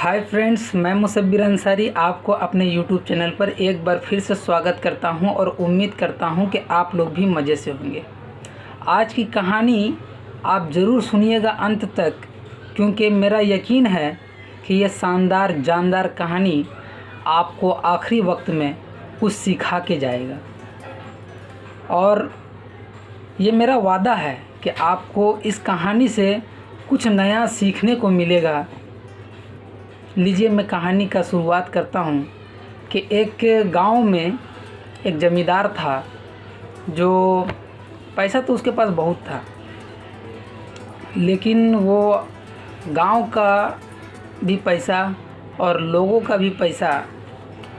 Hi friends, मैं मुसब्बिर अंसारी आपको अपने यूट्यूब चैनल पर एक बार फिर से स्वागत करता हूं और उम्मीद करता हूं कि आप लोग भी मज़े से होंगे। आज की कहानी आप ज़रूर सुनिएगा अंत तक, क्योंकि मेरा यकीन है कि यह शानदार जानदार कहानी आपको आखिरी वक्त में कुछ सिखा के जाएगा। और ये मेरा वादा है कि आपको इस कहानी से कुछ नया सीखने को मिलेगा। लीजिए, मैं कहानी का शुरुआत करता हूँ कि एक गांव में एक ज़मींदार था, जो पैसा तो उसके पास बहुत था, लेकिन वो गांव का भी पैसा और लोगों का भी पैसा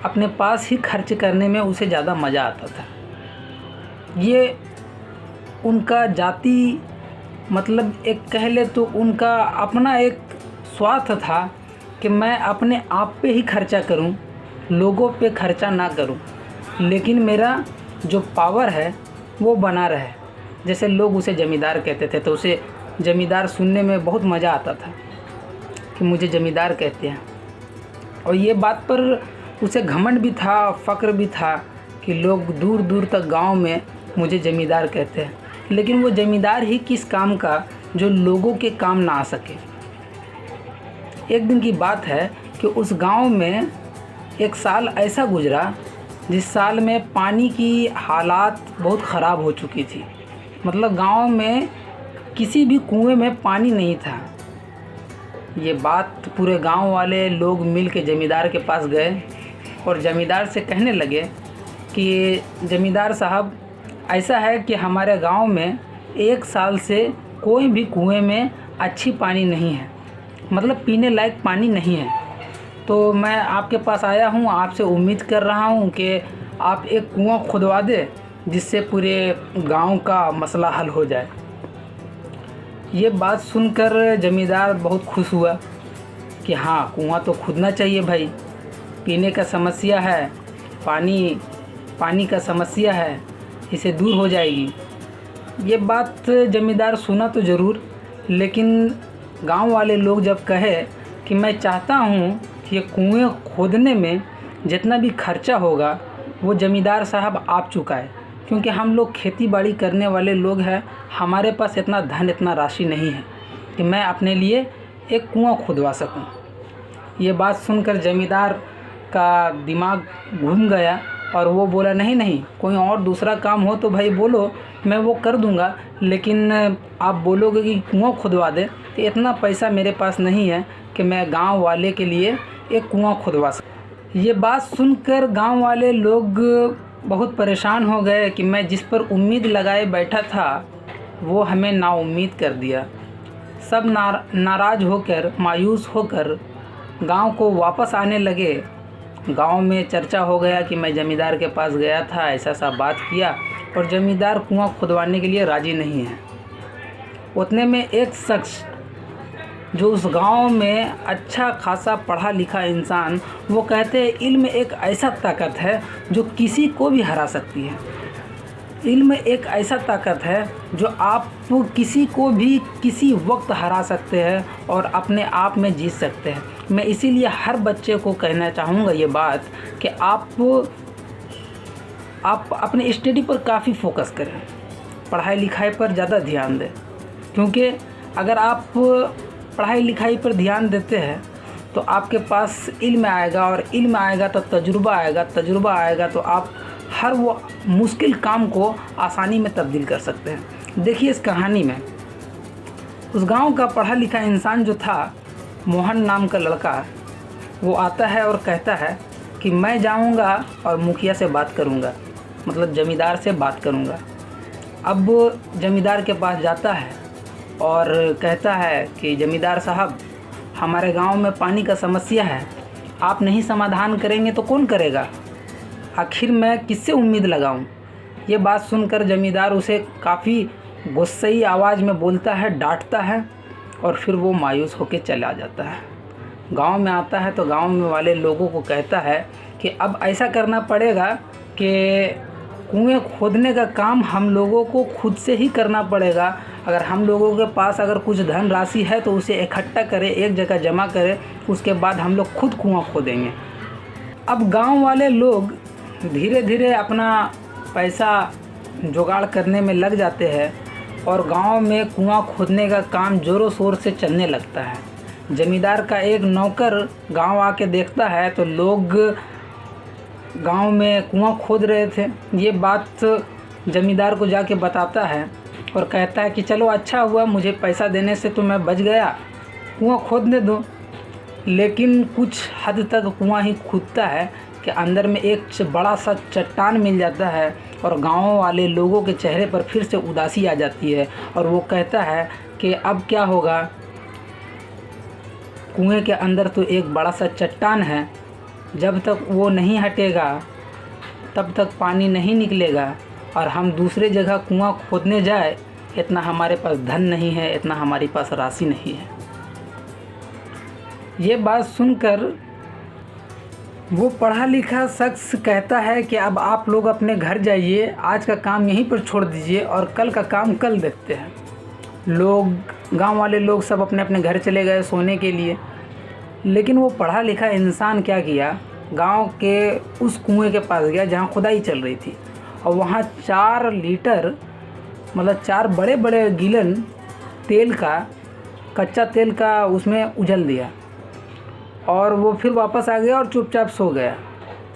अपने पास ही खर्च करने में उसे ज़्यादा मज़ा आता था। ये उनका जाति मतलब एक कह ले तो उनका अपना एक स्वार्थ था कि मैं अपने आप पे ही खर्चा करूं, लोगों पे खर्चा ना करूं, लेकिन मेरा जो पावर है वो बना रहे। जैसे लोग उसे ज़मींदार कहते थे, तो उसे ज़मींदार सुनने में बहुत मज़ा आता था कि मुझे ज़मींदार कहते हैं। और ये बात पर उसे घमंड भी था, फ़क्र भी था कि लोग दूर दूर तक गांव में मुझे ज़मींदार कहते हैं। लेकिन वो ज़मींदार ही किस काम का जो लोगों के काम ना आ सके। एक दिन की बात है कि उस गांव में एक साल ऐसा गुजरा जिस साल में पानी की हालात बहुत ख़राब हो चुकी थी। मतलब गांव में किसी भी कुएं में पानी नहीं था। ये बात पूरे गांव वाले लोग मिल के ज़मींदार के पास गए और ज़मींदार से कहने लगे कि ज़मींदार साहब, ऐसा है कि हमारे गांव में एक साल से कोई भी कुएं में अच्छी पानी नहीं है, मतलब पीने लायक पानी नहीं है। तो मैं आपके पास आया हूँ, आपसे उम्मीद कर रहा हूँ कि आप एक कुआं खुदवा दें जिससे पूरे गांव का मसला हल हो जाए। ये बात सुनकर ज़मींदार बहुत खुश हुआ कि हाँ, कुआं तो खुदना चाहिए भाई, पीने का समस्या है, पानी का समस्या है, इसे दूर हो जाएगी। ये बात ज़मींदार सुना तो ज़रूर, लेकिन गांव वाले लोग जब कहे कि मैं चाहता हूँ कि ये कुएं खोदने में जितना भी खर्चा होगा वो ज़मींदार साहब आप चुकाए, क्योंकि हम लोग खेती बाड़ी करने वाले लोग हैं, हमारे पास इतना धन, इतना राशि नहीं है कि मैं अपने लिए एक कुआं खुदवा सकूं। ये बात सुनकर ज़मींदार का दिमाग घूम गया और वो बोला, नहीं, कोई और दूसरा काम हो तो भाई बोलो, मैं वो कर दूंगा, लेकिन आप बोलोगे कि कुआं खुदवा दे तो इतना पैसा मेरे पास नहीं है कि मैं गांव वाले के लिए एक कुआं खुदवा सकूं। ये बात सुनकर गांव वाले लोग बहुत परेशान हो गए कि मैं जिस पर उम्मीद लगाए बैठा था वो हमें नाउम्मीद कर दिया। सब नाराज़ होकर, मायूस होकर गांव को वापस आने लगे। गांव में चर्चा हो गया कि मैं ज़मींदार के पास गया था, ऐसा बात किया, और ज़मींदार कुआं खुदवाने के लिए राज़ी नहीं है। उतने में एक शख्स जो उस गांव में अच्छा खासा पढ़ा लिखा इंसान, वो कहते हैं इल्म एक ऐसा ताकत है जो किसी को भी हरा सकती है। इल्म एक ऐसा ताकत है जो आप किसी को भी किसी वक्त हरा सकते हैं और अपने आप में जीत सकते हैं। मैं इसीलिए हर बच्चे को कहना चाहूँगा ये बात कि आप अपने स्टडी पर काफ़ी फोकस करें, पढ़ाई लिखाई पर ज़्यादा ध्यान दें, क्योंकि अगर आप पढ़ाई लिखाई पर ध्यान देते हैं तो आपके पास इल्म आएगा, और इल्म आएगा तो तजुर्बा आएगा, तजुर्बा आएगा तो आप हर वो मुश्किल काम को आसानी में तब्दील कर सकते हैं। देखिए, इस कहानी में उस गांव का पढ़ा लिखा इंसान जो था, मोहन नाम का लड़का, वो आता है और कहता है कि मैं जाऊंगा और मुखिया से बात करूंगा, मतलब ज़मींदार से बात करूंगा। अब ज़मींदार के पास जाता है और कहता है कि ज़मींदार साहब, हमारे गांव में पानी का समस्या है, आप नहीं समाधान करेंगे तो कौन करेगा? आखिर मैं किससे उम्मीद लगाऊं? ये बात सुनकर ज़मींदार उसे काफ़ी गुस्सई आवाज़ में बोलता है, डांटता है, और फिर वो मायूस होकर चला जाता है। गांव में आता है तो गांव में वाले लोगों को कहता है कि अब ऐसा करना पड़ेगा कि कुएं खोदने का काम हम लोगों को खुद से ही करना पड़ेगा। अगर हम लोगों के पास अगर कुछ धन राशि है तो उसे इकट्ठा करें, एक जगह जमा करें, उसके बाद हम लोग खुद कुआं खोदेंगे। अब गांव वाले लोग धीरे धीरे अपना पैसा जुगाड़ करने में लग जाते हैं और गांव में कुआं खोदने का काम ज़ोरों शोर से चलने लगता है। ज़मींदार का एक नौकर गांव आके देखता है तो लोग गांव में कुआं खोद रहे थे। ये बात ज़मींदार को जाके बताता है और कहता है कि चलो अच्छा हुआ, मुझे पैसा देने से तो मैं बच गया, कुआं खोदने दो। लेकिन कुछ हद तक कुआं ही खुदता है कि अंदर में एक बड़ा सा चट्टान मिल जाता है और गांव वाले लोगों के चेहरे पर फिर से उदासी आ जाती है और वो कहता है कि अब क्या होगा, कुएं के अंदर तो एक बड़ा सा चट्टान है, जब तक वो नहीं हटेगा तब तक पानी नहीं निकलेगा और हम दूसरे जगह कुआं खोदने जाए, इतना हमारे पास धन नहीं है, इतना हमारे पास राशि नहीं है। ये बात सुनकर वो पढ़ा लिखा शख्स कहता है कि अब आप लोग अपने घर जाइए, आज का काम यहीं पर छोड़ दीजिए और कल का काम कल देखते हैं। गांव वाले लोग सब अपने अपने घर चले गए सोने के लिए। लेकिन वो पढ़ा लिखा इंसान क्या किया, गांव के उस कुएं के पास गया जहां खुदाई चल रही थी और वहां 4 लीटर मतलब 4 बड़े बड़े गीलन तेल का, कच्चा तेल का उसमें उजल दिया और वो फिर वापस आ गया और चुपचाप सो गया।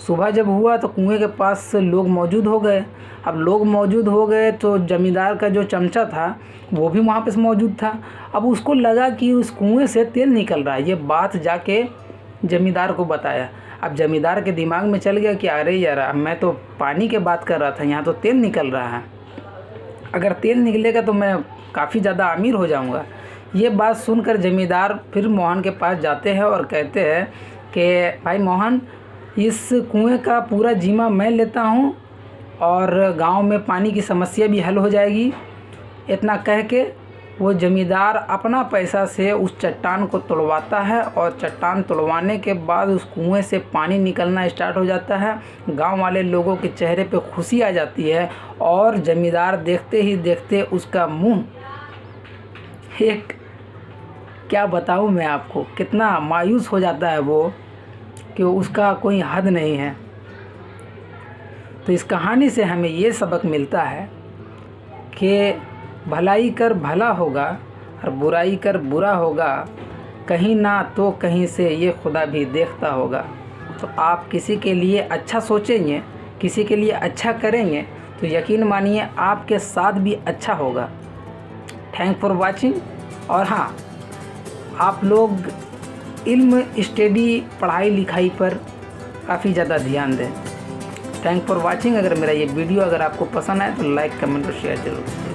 सुबह जब हुआ तो कुएं के पास लोग मौजूद हो गए। अब लोग मौजूद हो गए तो ज़मींदार का जो चमचा था वो भी वहाँ पे मौजूद था। अब उसको लगा कि उस कुएं से तेल निकल रहा है। ये बात जाके ज़मींदार को बताया। अब ज़मींदार के दिमाग में चल गया कि अरे यार, मैं तो पानी के बात कर रहा था, यहाँ तो तेल निकल रहा है, अगर तेल निकलेगा तो मैं काफ़ी ज़्यादा अमीर हो जाऊँगा। ये बात सुनकर ज़मींदार फिर मोहन के पास जाते हैं और कहते हैं कि भाई मोहन, इस कुएं का पूरा जिम्मा मैं लेता हूँ और गांव में पानी की समस्या भी हल हो जाएगी। इतना कह के वो ज़मींदार अपना पैसा से उस चट्टान को तोड़वाता है और चट्टान तोड़वाने के बाद उस कुएं से पानी निकलना स्टार्ट हो जाता है। गांव वाले लोगों के चेहरे पे खुशी आ जाती है और ज़मींदार देखते ही देखते उसका मुंह, एक क्या बताऊं मैं आपको, कितना मायूस हो जाता है वो कि उसका कोई हद नहीं है। तो इस कहानी से हमें ये सबक मिलता है कि भलाई कर भला होगा और बुराई कर बुरा होगा, कहीं ना तो कहीं से ये खुदा भी देखता होगा। तो आप किसी के लिए अच्छा सोचेंगे, किसी के लिए अच्छा करेंगे तो यकीन मानिए आपके साथ भी अच्छा होगा। Thank for watching. और हाँ, आप लोग इल्म स्टडी पढ़ाई लिखाई पर काफ़ी ज़्यादा ध्यान दें। Thank for watching. अगर मेरा ये वीडियो अगर आपको पसंद आए तो लाइक, कमेंट और शेयर जरूर।